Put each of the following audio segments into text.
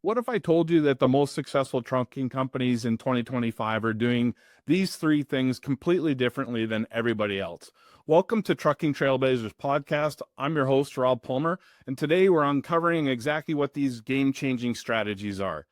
What if I told you that the most successful trucking companies in 2025 are doing these three things completely differently than everybody else? Welcome to Trucking Trailblazers podcast. I'm your host, Rob Palmer, and today we're uncovering exactly what these game-changing strategies are.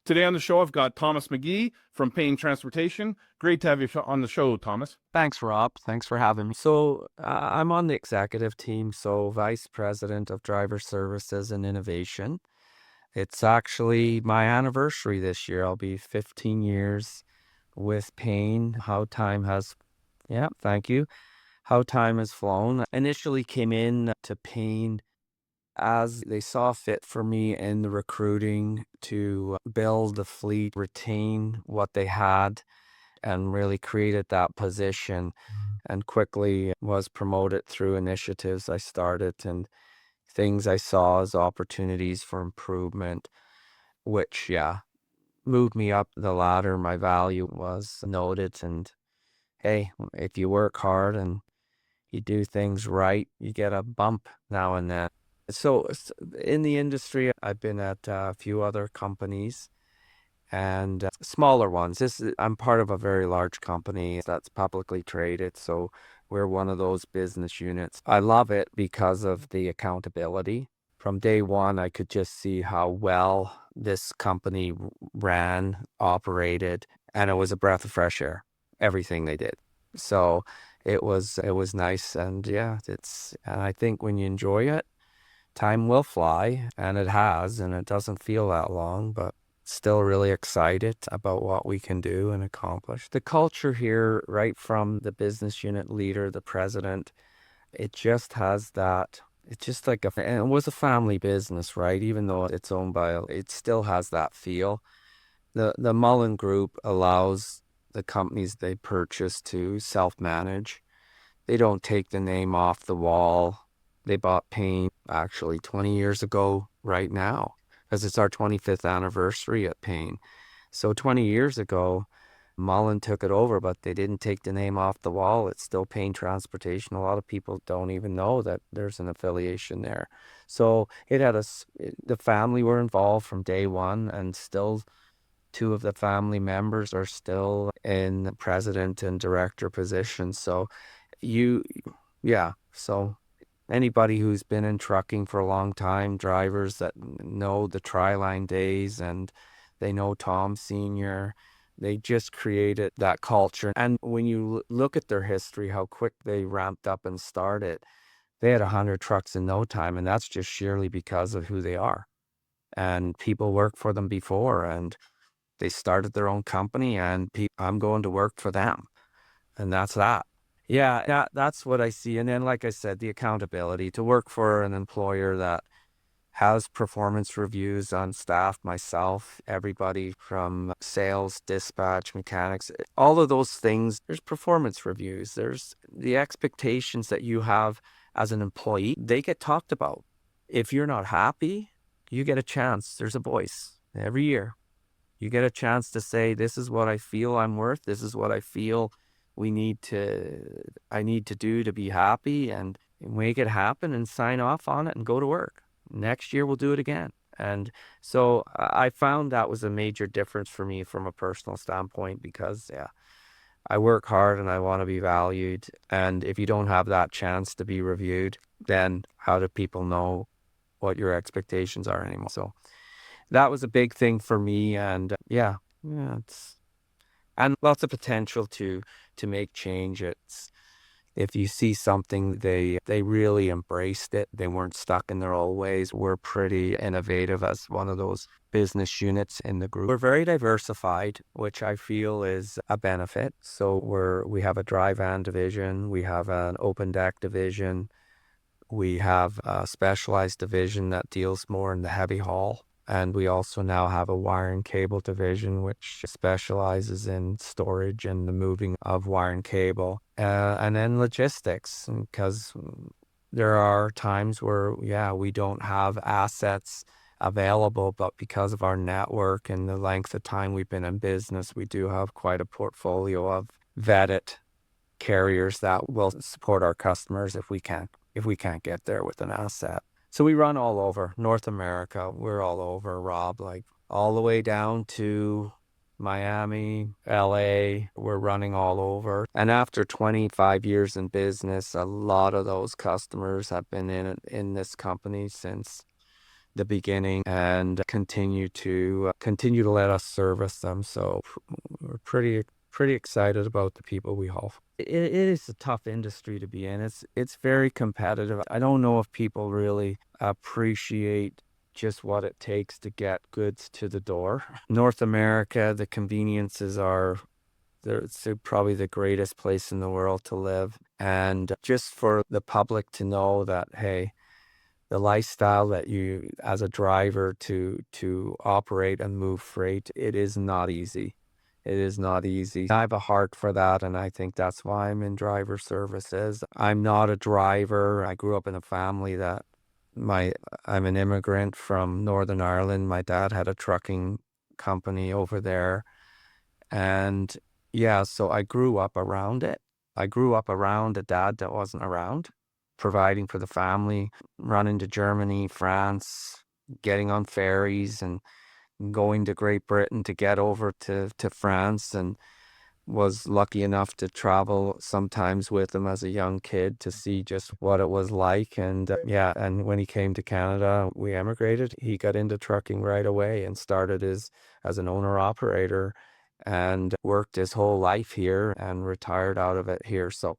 Today on the show, I've got Thomas McKee from Payne Transportation. Great to have you on the show, Thomas. Thanks, Rob. Thanks for having me. So I'm on the executive team, so Vice President of Driver Services and Innovation. It's actually my anniversary this year. I'll be 15 years with Payne. Thank you. How time has flown. Initially came in to Payne as they saw fit for me in the recruiting to build the fleet, retain what they had, and really created that position, and quickly was promoted through initiatives I started and things I saw as opportunities for improvement, which, moved me up the ladder. My value was noted, and hey, if you work hard and you do things right, you get a bump now and then. So in the industry, I've been at a few other companies and smaller ones. I'm part of a very large company that's publicly traded, so we're one of those business units. I love it because of the accountability. From day one, I could just see how well this company ran, operated, and it was a breath of fresh air, everything they did. So it was nice, and and I think when you enjoy it, time will fly, and it has, and it doesn't feel that long, but still really excited about what we can do and accomplish. The culture here, right from the business unit leader, the president, it just has that. It's just like and it was a family business, right? Even though it's owned by, it still has that feel. The Mullen Group allows the companies they purchase to self-manage. They don't take the name off the wall. They bought Payne actually 20 years ago right now, because it's our 25th anniversary at Payne. So 20 years ago, Mullen took it over, but they didn't take the name off the wall. It's still Payne Transportation. A lot of people don't even know that there's an affiliation there. So the family were involved from day one, and still two of the family members are still in the president and director positions. So so anybody who's been in trucking for a long time, drivers that know the Tri-Line days, and they know Tom Sr., they just created that culture. And when you look at their history, how quick they ramped up and started, they had 100 trucks in no time, and that's just sheerly because of who they are. And people worked for them before, and they started their own company, and I'm going to work for them. And that's that. Yeah, that's what I see. And then, like I said, the accountability to work for an employer that has performance reviews on staff, myself, everybody from sales, dispatch, mechanics, all of those things. There's performance reviews. There's the expectations that you have as an employee. They get talked about. If you're not happy, you get a chance. There's a voice every year. You get a chance to say, this is what I feel I'm worth. This is what I feel I need to do to be happy, and make it happen and sign off on it and go to work. Next year we'll do it again. And so I found that was a major difference for me from a personal standpoint, because I work hard and I want to be valued. And if you don't have that chance to be reviewed, then how do people know what your expectations are anymore? So that was a big thing for me. And it's and lots of potential to make change. It's if you see something, they really embraced it. They weren't stuck in their old ways. We're pretty innovative as one of those business units in the group. We're very diversified, which I feel is a benefit. So we have a dry van division, we have an open deck division, we have a specialized division that deals more in the heavy haul. And we also now have a wire and cable division, which specializes in storage and the moving of wire and cable. And then logistics, because there are times where, we don't have assets available, but because of our network and the length of time we've been in business, we do have quite a portfolio of vetted carriers that will support our customers if we can't get there with an asset. So we run all over North America. We're all over, Rob, like all the way down to Miami, LA. We're running all over. And after 25 years in business, a lot of those customers have been in this company since the beginning and continue to let us service them. So we're pretty excited about the people we haul. It is a tough industry to be in. It's very competitive. I don't know if people really appreciate just what it takes to get goods to the door. North America, the conveniences are it's probably the greatest place in the world to live. And just for the public to know that, hey, the lifestyle that you as a driver to operate and move freight, it is not easy. It is not easy. I have a heart for that, and I think that's why I'm in driver services. I'm not a driver. I grew up in a family that I'm an immigrant from Northern Ireland. My dad had a trucking company over there. And yeah, so I grew up around it. I grew up around a dad that wasn't around, providing for the family, running to Germany, France, getting on ferries and going to Great Britain to get over to France, and was lucky enough to travel sometimes with him as a young kid to see just what it was like. And yeah, and when he came to Canada, we emigrated. He got into trucking right away and started as an owner operator and worked his whole life here and retired out of it here. So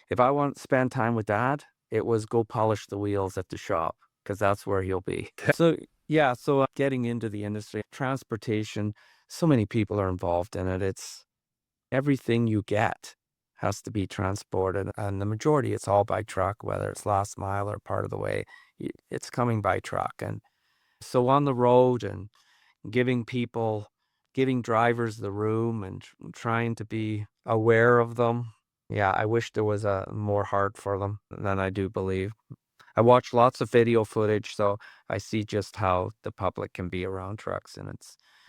if I want to spend time with dad, it was go polish the wheels at the shop because that's where he'll be. So yeah, so getting into the industry, transportation, so many people are involved in it. It's everything you get has to be transported, and the majority it's all by truck, whether it's last mile or part of the way, it's coming by truck. And so on the road and giving drivers the room and trying to be aware of them. Yeah, I wish there was a more heart for them than I do believe. I watch lots of video footage, so I see just how the public can be around trucks, and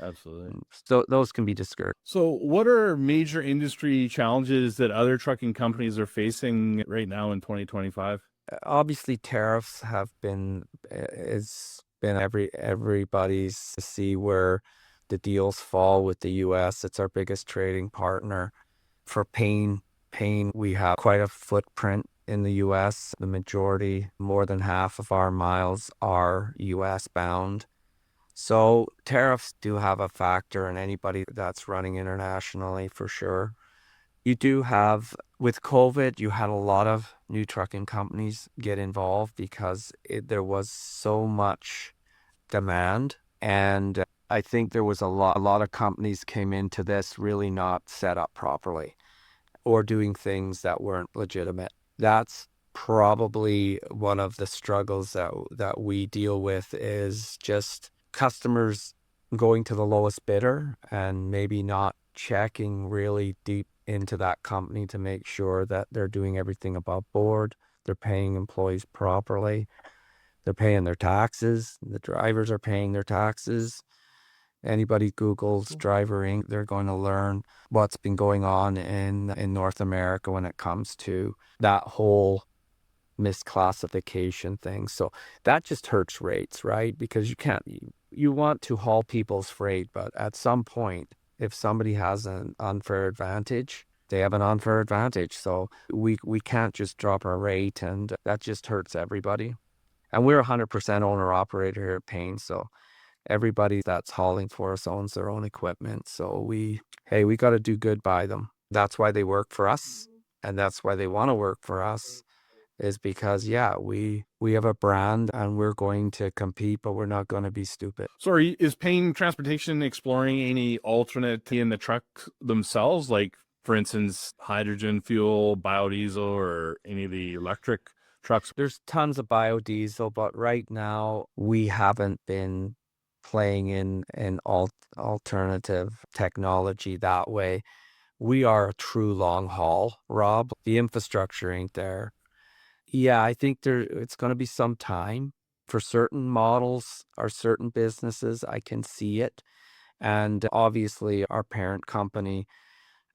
Absolutely. so those can be discouraging. So, what are major industry challenges that other trucking companies are facing right now in 2025? Obviously, tariffs have been it's been everybody's to see where the deals fall with the U.S. It's our biggest trading partner. For Payne, we have quite a footprint in the U.S. The majority, more than half of our miles are U.S. bound. So tariffs do have a factor in anybody that's running internationally for sure. You do have, with COVID, you had a lot of new trucking companies get involved because there was so much demand. And I think there was a lot of companies came into this really not set up properly or doing things that weren't legitimate. That's probably one of the struggles that we deal with is just customers going to the lowest bidder and maybe not checking really deep into that company to make sure that they're doing everything above board, they're paying employees properly, they're paying their taxes, the drivers are paying their taxes. Anybody Googles Driver Inc., they're going to learn what's been going on in North America when it comes to that whole misclassification thing. So that just hurts rates, right? Because you want to haul people's freight, but at some point, if somebody has an unfair advantage, they have an unfair advantage. So we can't just drop our rate, and that just hurts everybody. And we're 100% owner operator here at Payne, so everybody that's hauling for us owns their own equipment. So we got to do good by them. That's why they work for us. And that's why they want to work for us is because, yeah, we have a brand and we're going to compete, but we're not going to be stupid. So, is Payne Transportation exploring any alternate in the truck themselves, like, for instance, hydrogen fuel, biodiesel, or any of the electric trucks? There's tons of biodiesel, but right now we haven't been playing in alternative technology that way. We are a true long haul, Rob. The infrastructure ain't there. Yeah, I think it's going to be some time for certain models or certain businesses. I can see it. And obviously our parent company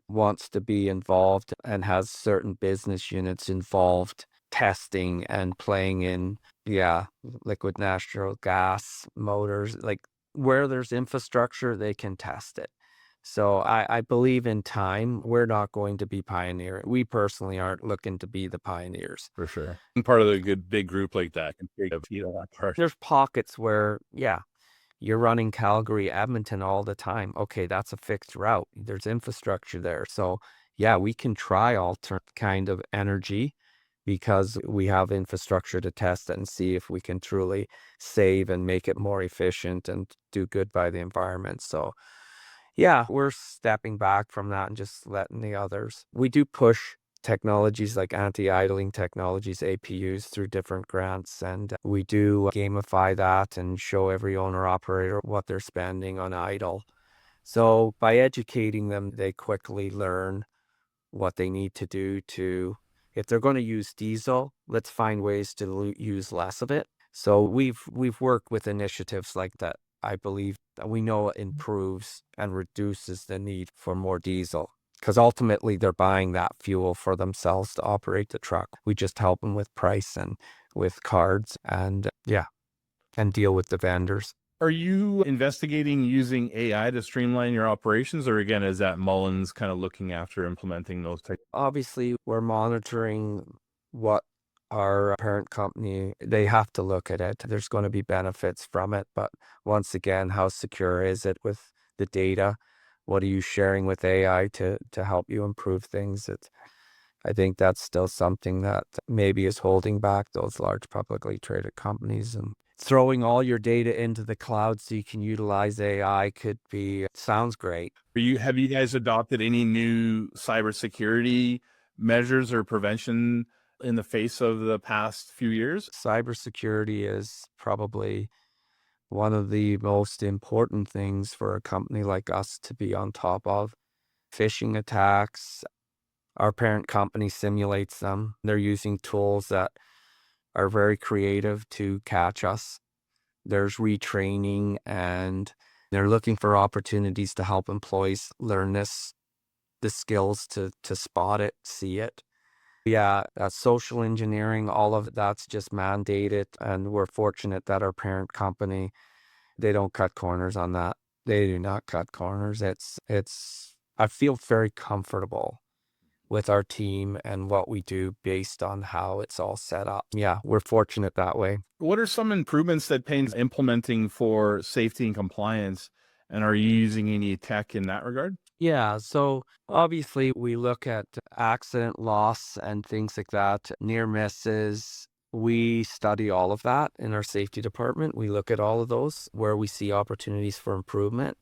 wants to be involved and has certain business units involved testing and playing in, yeah, liquid natural gas motors. Like where there's infrastructure, they can test it. So I believe in time, we're not going to be pioneer. We personally aren't looking to be the pioneers. For sure. And part of the good big group like that can take a beat on that part. There's pockets where, yeah, you're running Calgary, Edmonton all the time. Okay, that's a fixed route. There's infrastructure there. So, yeah, we can try alter kind of energy because we have infrastructure to test it and see if we can truly save and make it more efficient and do good by the environment. So, yeah, we're stepping back from that and just letting the others. We do push technologies like anti-idling technologies, APUs, through different grants, and we do gamify that and show every owner operator what they're spending on idle. So by educating them, they quickly learn what they need to do to, if they're going to use diesel, let's find ways to use less of it. So we've worked with initiatives like that. I believe that we know it improves and reduces the need for more diesel because ultimately they're buying that fuel for themselves to operate the truck. We just help them with price and with cards and yeah, and deal with the vendors. Are you investigating using AI to streamline your operations, or again, is that Mullins kind of looking after implementing those types? Obviously, we're monitoring what our parent company, they have to look at it. There's going to be benefits from it, but once again, how secure is it with the data? What are you sharing with AI to help you improve things? I think that's still something that maybe is holding back those large publicly traded companies. And throwing all your data into the cloud so you can utilize AI could be, sounds great. Have you guys adopted any new cybersecurity measures or prevention in the face of the past few years? Cybersecurity is probably one of the most important things for a company like us to be on top of. Phishing attacks, our parent company simulates them. They're using tools that are very creative to catch us. There's retraining and they're looking for opportunities to help employees learn the skills to spot it, see it. Yeah, social engineering, all of that's just mandated. And we're fortunate that our parent company, they don't cut corners on that. They do not cut corners. I feel very comfortable with our team and what we do based on how it's all set up. Yeah, we're fortunate that way. What are some improvements that Payne's implementing for safety and compliance? And are you using any tech in that regard? Yeah, so obviously we look at accident loss and things like that, near misses. We study all of that in our safety department. We look at all of those where we see opportunities for improvement.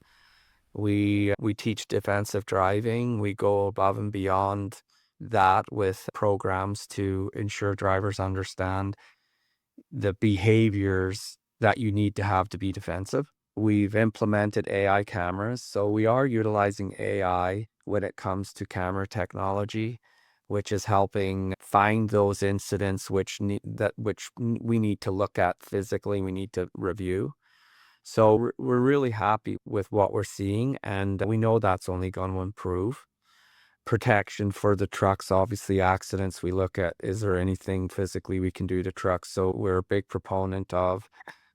We teach defensive driving. We go above and beyond that with programs to ensure drivers understand the behaviors that you need to have to be defensive. We've implemented AI cameras, so we are utilizing AI when it comes to camera technology, which is helping find those incidents which we need to look at physically, we need to review. So we're really happy with what we're seeing, and we know that's only going to improve. Protection for the trucks, obviously accidents, we look at, is there anything physically we can do to trucks? So we're a big proponent of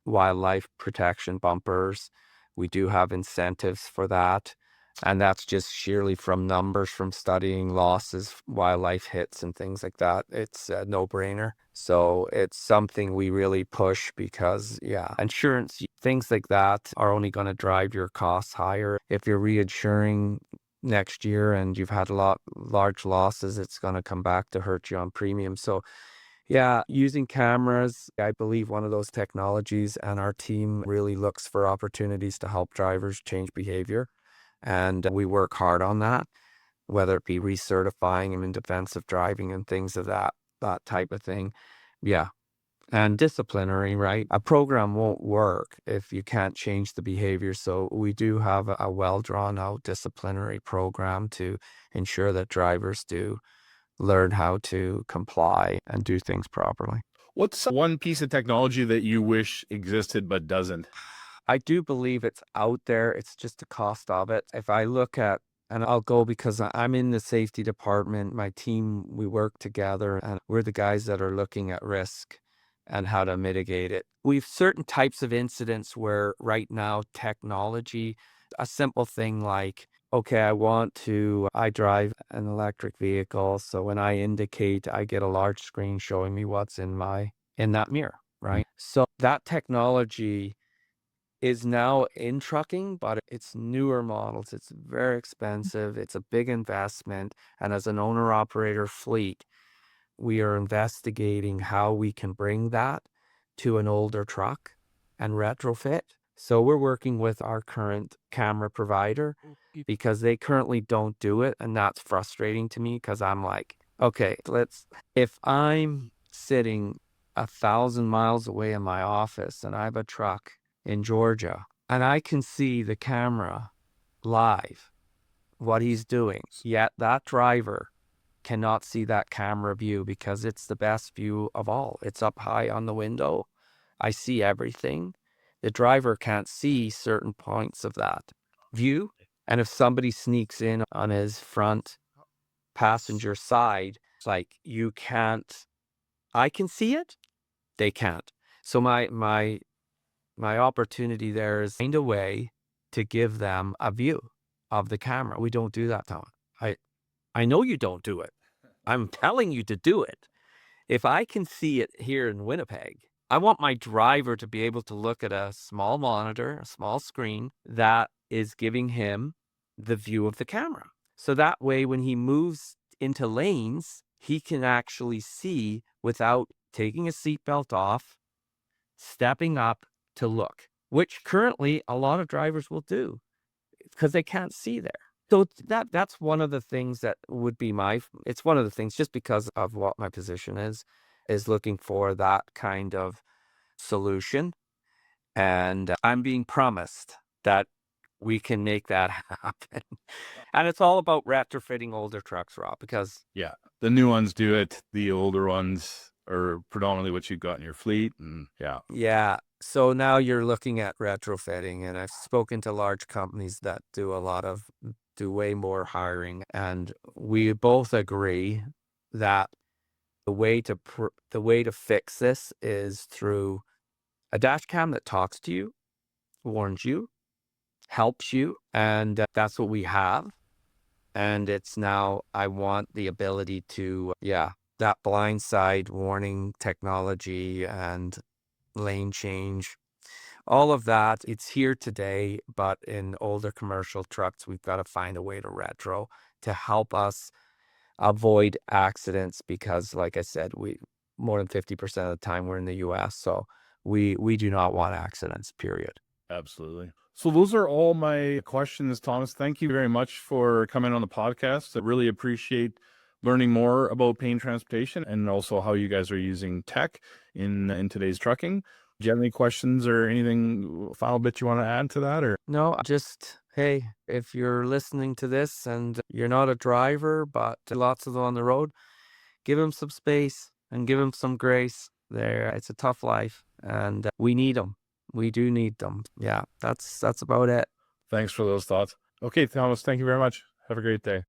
wildlife protection bumpers. We do have incentives for that. And that's just sheerly from numbers from studying losses, wildlife hits and things like that. It's a no-brainer. So it's something we really push because, yeah, insurance, things like that are only going to drive your costs higher. If you're reinsuring next year and you've had large losses, it's going to come back to hurt you on premium. So yeah, using cameras, I believe one of those technologies, and our team really looks for opportunities to help drivers change behavior. And we work hard on that, whether it be recertifying them in defensive driving and things of that type of thing. Yeah. And disciplinary, right? A program won't work if you can't change the behavior. So we do have a well drawn out disciplinary program to ensure that drivers do learn how to comply and do things properly. What's one piece of technology that you wish existed but doesn't? I do believe it's out there. It's just the cost of it. If I look at And I'll go because I'm in the safety department. My team, we work together and we're the guys that are looking at risk and how to mitigate it. We've certain types of incidents where right now technology, a simple thing like, okay, I drive an electric vehicle. So when I indicate, I get a large screen showing me what's in that mirror, right? So that technology is now in trucking, but it's newer models. It's very expensive. It's a big investment. And as an owner operator fleet, we are investigating how we can bring that to an older truck and retrofit. So we're working with our current camera provider because they currently don't do it. And that's frustrating to me because I'm like, okay, if I'm sitting 1,000 miles away in my office and I have a truck in Georgia and I can see the camera live, what he's doing, yet that driver cannot see that camera view because it's the best view of all. It's up high on the window. I see everything. The driver can't see certain points of that view. And if somebody sneaks in on his front passenger side, it's like I can see it, they can't. So my opportunity there is find a way to give them a view of the camera. We don't do that, Tom. I know you don't do it. I'm telling you to do it. If I can see it here in Winnipeg, I want my driver to be able to look at a small monitor, a small screen that is giving him the view of the camera. So that way, when he moves into lanes, he can actually see without taking his seatbelt off, stepping up to look, which currently a lot of drivers will do because they can't see there. So that's one of the things that would be it's one of the things just because of what my position is looking for that kind of solution. And I'm being promised that we can make that happen. And it's all about retrofitting older trucks, Rob, because Yeah. The new ones do it. The older ones are predominantly what you've got in your fleet. And yeah. yeah. So now you're looking at retrofitting, and I've spoken to large companies that do way more hiring, and we both agree that the way to fix this is through a dash cam that talks to you, warns you, helps you, and that's what we have. And it's now I want the ability to that blind side warning technology and lane change. All of that, it's here today, but in older commercial trucks, we've got to find a way to retro to help us avoid accidents because, like I said, we more than 50% of the time we're in the US, so we do not want accidents, period. Absolutely. So those are all my questions, Thomas. Thank you very much for coming on the podcast. I really appreciate learning more about Payne Transportation and also how you guys are using tech in today's trucking. Do you have any questions or anything file bit you want to add to that? Or No, just, hey, if you're listening to this and you're not a driver, but lots of them on the road, give them some space and give them some grace. It's a tough life, and we need them. We do need them. Yeah, that's about it. thanks for those thoughts. Okay, Thomas, thank you very much. Have a great day.